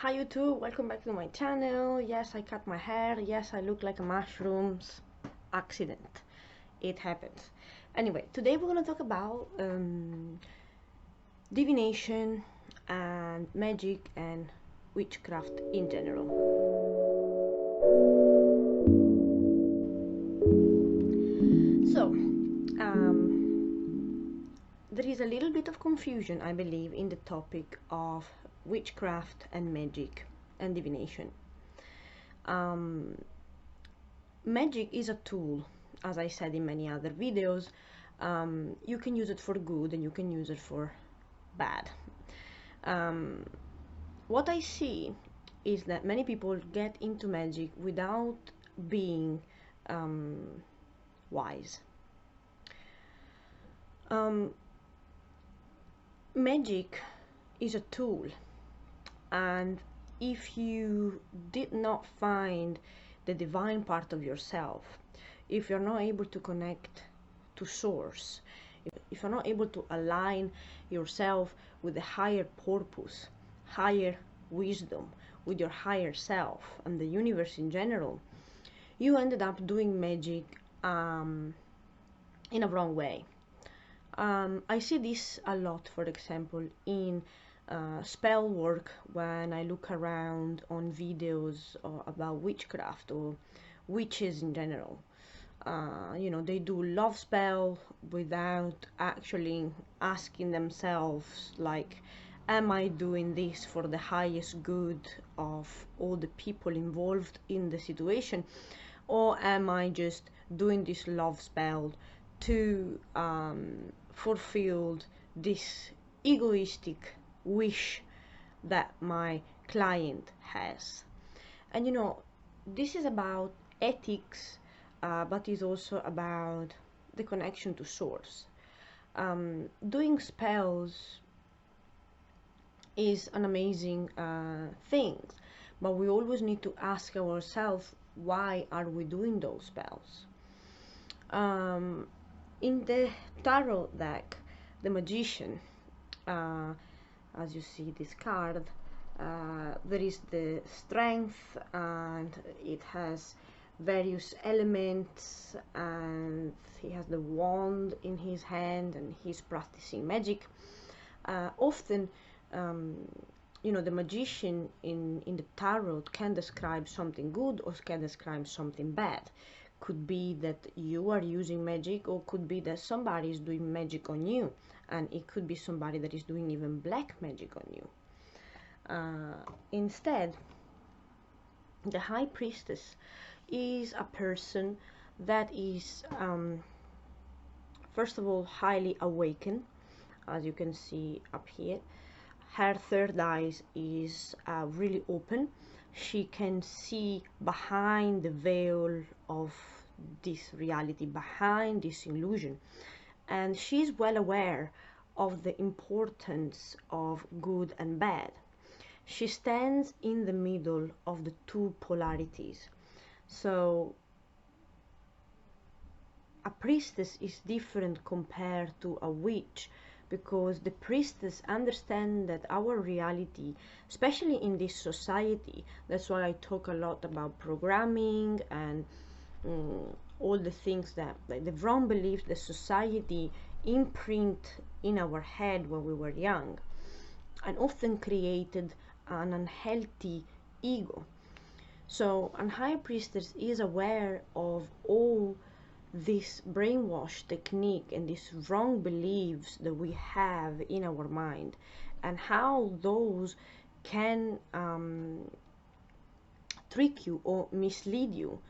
Hi YouTube, welcome back to my channel. Yes, I cut my hair. Yes, I look like a mushrooms. Accident. It happens. Anyway, today we're gonna talk about divination and magic and witchcraft in general. So, there is a little bit of confusion, I believe, in the topic of witchcraft and magic and divination. Magic is a tool, as I said in many other videos. You can use it for good and you can use it for bad. What I see is that many people get into magic without being wise. Magic is a tool, and if you did not find the divine part of yourself, if you're not able to connect to source, if you're not able to align yourself with a higher purpose, higher wisdom, with your higher self and the universe in general, you ended up doing magic in a wrong way. I see this a lot, for example, in spell work. When I look around on videos about witchcraft or witches in general, you know, they do love spell without actually asking themselves, like, am I doing this for the highest good of all the people involved in the situation, or am I just doing this love spell to fulfill this egoistic wish that my client has. And you know, this is about ethics, but is also about the connection to source. Doing spells is an amazing thing, but we always need to ask ourselves, why are we doing those spells? In the tarot deck, the magician, as you see this card, there is the strength, and it has various elements, and he has the wand in his hand and he's practicing magic. Often you know, the magician in the tarot can describe something good or can describe something bad. Could be that you are using magic, or could be that somebody is doing magic on you, and it could be somebody that is doing even black magic on you. Instead, the high priestess is a person that is first of all highly awakened, as you can see up here. Her third eye is really open. She can see behind the veil of this reality, behind this illusion, and she's well aware of the importance of good and bad. She stands in the middle of the two polarities. So a priestess is different compared to a witch, because the priestess understands that our reality, especially in this society, that's why I talk a lot about programming and all the things that, like the wrong beliefs the society imprint in our head when we were young, and often created an unhealthy ego. So a high priestess is aware of all this brainwash technique and these wrong beliefs that we have in our mind, and how those can trick you or mislead you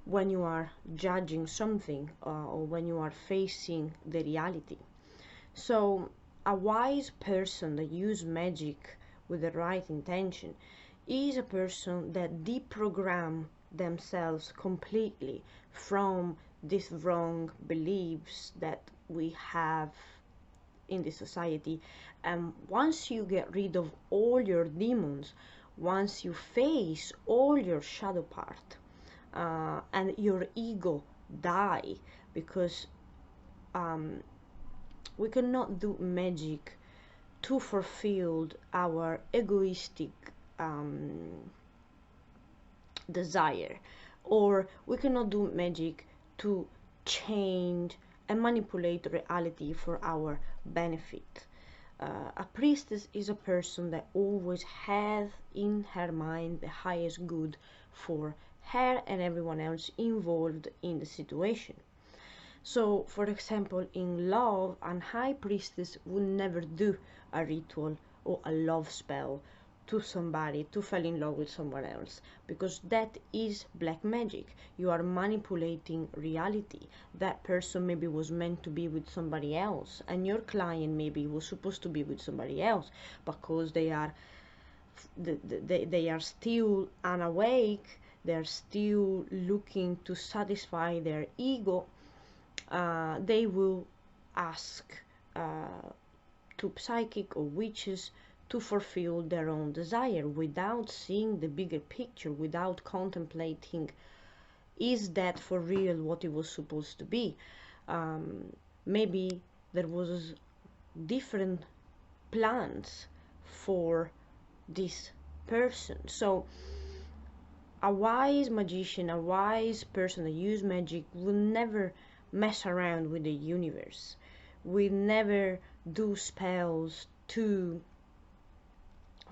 when you are judging something or when you are facing the reality. So a wise person that uses magic with the right intention is a person that deprogram themselves completely from these wrong beliefs that we have in the society. And once you get rid of all your demons, once you face all your shadow part, and your ego die, because we cannot do magic to fulfill our egoistic desire, or we cannot do magic to change and manipulate reality for our benefit. A priestess is a person that always has in her mind the highest good for her and everyone else involved in the situation. So, for example, in love, an high priestess would never do a ritual or a love spell to somebody to fall in love with someone else, because that is black magic. You are manipulating reality. That person maybe was meant to be with somebody else, and your client maybe was supposed to be with somebody else, because they are still unawake, they are still looking to satisfy their ego. They will ask to psychic or witches to fulfill their own desire without seeing the bigger picture, without contemplating, is that for real what it was supposed to be? Maybe there was different plans for this person. So a wise magician, a wise person that uses magic will never mess around with the universe. We never do spells to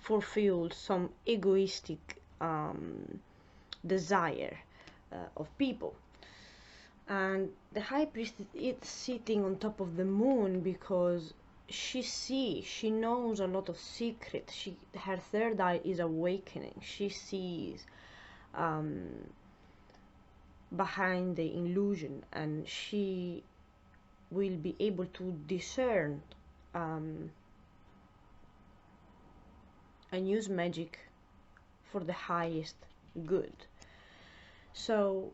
fulfill some egoistic desire of people. And the high priestess is sitting on top of the moon because she knows a lot of secrets. Her third eye is awakening. She sees behind the illusion, and she will be able to discern and use magic for the highest good. So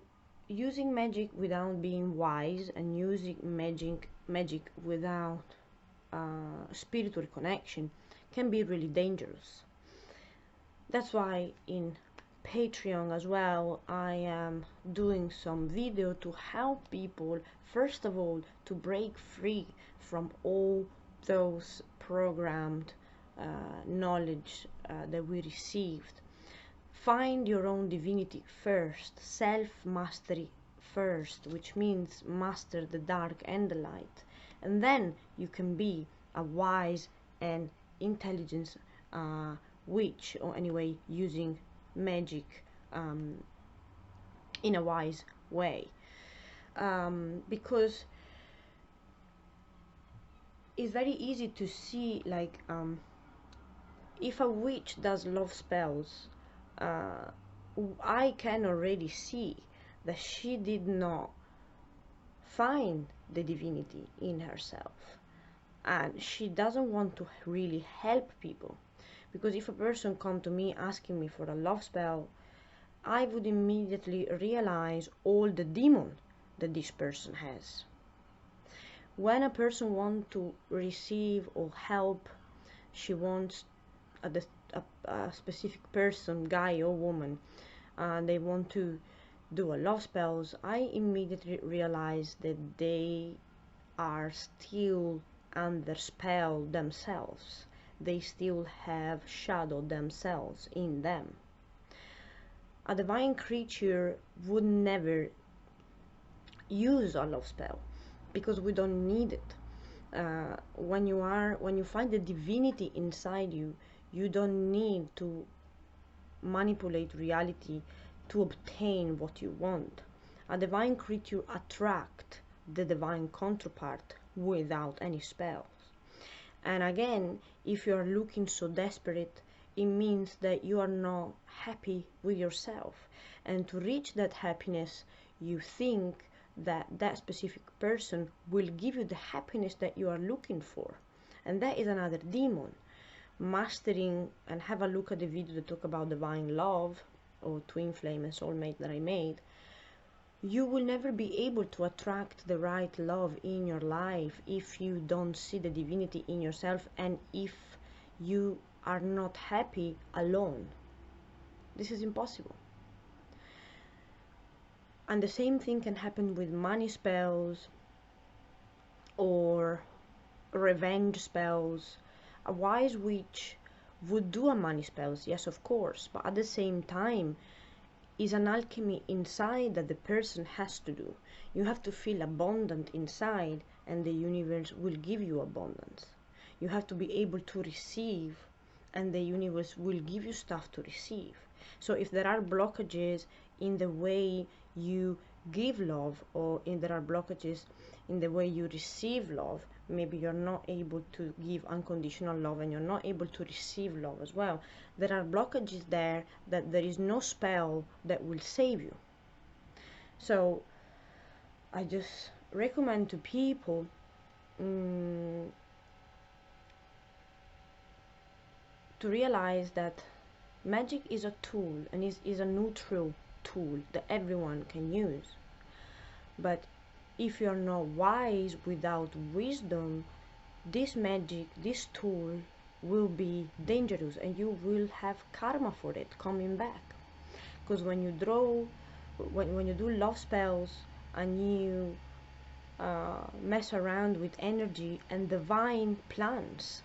using magic without being wise and using magic without spiritual connection can be really dangerous. That's why in Patreon as well I am doing some video to help people, first of all, to break free from all those programmed knowledge that we received. Find your own divinity first, self-mastery first, which means master the dark and the light, and then you can be a wise and intelligent witch, or anyway using magic in a wise way, because it's very easy to see, like, if a witch does love spells, I can already see that she did not find the divinity in herself, and she doesn't want to really help people. Because if a person come to me asking me for a love spell, I would immediately realize all the demon that this person has. When a person wants to receive or help, she wants a specific person, guy or woman, they want to do a love spells, I immediately realize that they are still under spell themselves. They still have shadow themselves in them. A divine creature would never use a love spell because we don't need it. When you find the divinity inside you, you don't need to manipulate reality to obtain what you want. A divine creature attracts the divine counterpart without any spells. And again, if you are looking so desperate, it means that you are not happy with yourself. And to reach that happiness, you think that that specific person will give you the happiness that you are looking for. And that is another demon. Mastering, and have a look at the video that talk about divine love, or twin flame and soulmate that I made. You will never be able to attract the right love in your life if you don't see the divinity in yourself, and if you are not happy alone. This is impossible. And the same thing can happen with money spells or revenge spells. A wise witch would do a money spells, yes, of course, but at the same time, is an alchemy inside that the person has to do. You have to feel abundant inside, and the universe will give you abundance. You have to be able to receive, and the universe will give you stuff to receive. So if there are blockages in the way you give love, or if there are blockages in the way you receive love, maybe you're not able to give unconditional love and you're not able to receive love as well. There are blockages there that there is no spell that will save you. So I just recommend to people to realize that magic is a tool, and is a neutral tool that everyone can use. But if you're not wise without wisdom, this magic, this tool will be dangerous, and you will have karma for it coming back. Because when you when you do love spells and you mess around with energy and divine plans,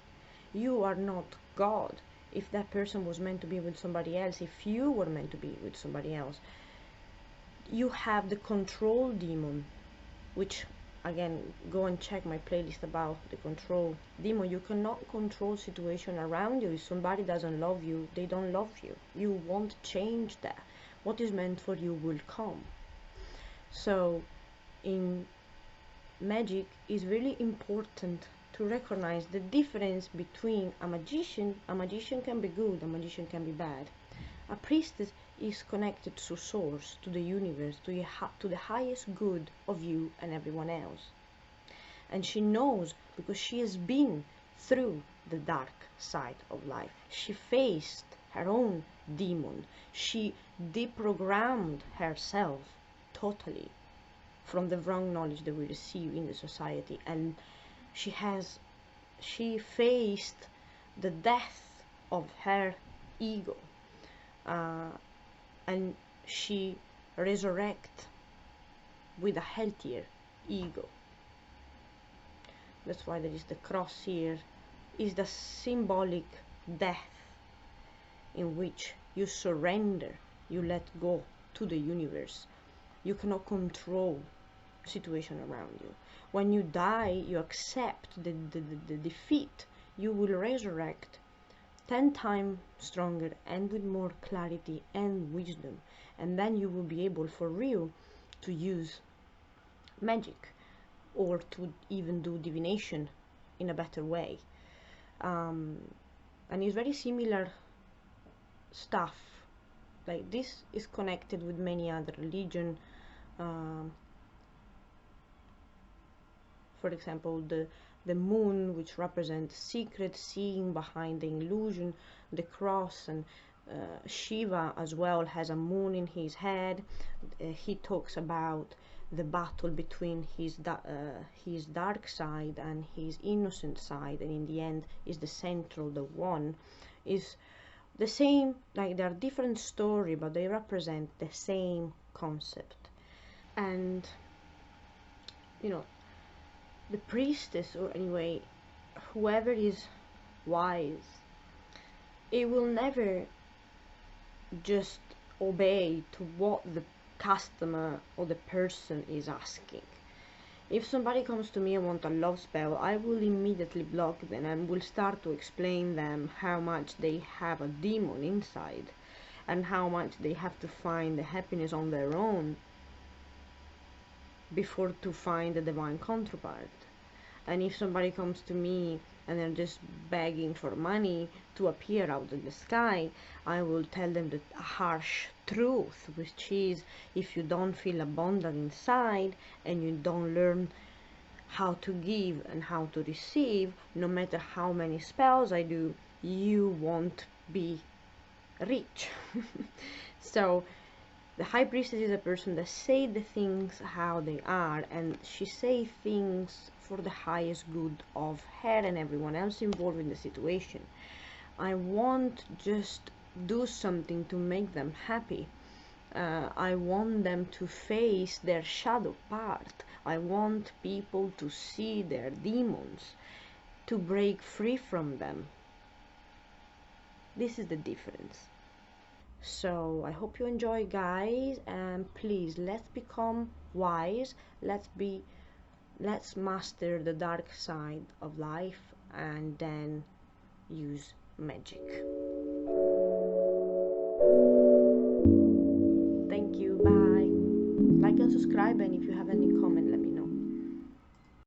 you are not God. If that person was meant to be with somebody else, if you were meant to be with somebody else, you have the control demon, which, again, go and check my playlist about the control demon. You cannot control situation around you. If somebody doesn't love you, they don't love you. You won't change that. What is meant for you will come. So in magic, is really important to recognize the difference between a magician. A magician can be good, a magician can be bad. A priestess is connected to source, to the universe, to the highest good of you and everyone else. And she knows, because she has been through the dark side of life. She faced her own demon. She deprogrammed herself totally from the wrong knowledge that we receive in the society, and she faced the death of her ego, and she resurrect with a healthier ego. That's why there is the cross here, is the symbolic death in which you surrender, you let go to the universe. You cannot control situation around you. When you die, you accept the defeat. You will resurrect 10 times stronger and with more clarity and wisdom, and then you will be able for real to use magic, or to even do divination in a better way. And it's very similar stuff. Like, this is connected with many other religion. For example, the moon, which represents secret, seeing behind the illusion, the cross, and Shiva as well has a moon in his head. He talks about the battle between his dark side and his innocent side, and in the end is the central, the one. Is the same, like, they are different story, but they represent the same concept. And you know, the priestess, or anyway, whoever is wise, it will never just obey to what the customer or the person is asking. If somebody comes to me and wants a love spell, I will immediately block them and will start to explain them how much they have a demon inside, and how much they have to find the happiness on their own before to find the divine counterpart. And if somebody comes to me and they're just begging for money to appear out of the sky, I will tell them the harsh truth, which is, if you don't feel abundant inside and you don't learn how to give and how to receive, no matter how many spells I do, you won't be rich. So the high priestess is a person that say the things how they are, and she say things for the highest good of her and everyone else involved in the situation. I won't just do something to make them happy. I want them to face their shadow part. I want people to see their demons, to break free from them. This is the difference. So I hope you enjoy, guys, and please, let's become wise. Let's master the dark side of life and then use magic. Thank you, bye. Like and subscribe, and if you have any comment, let me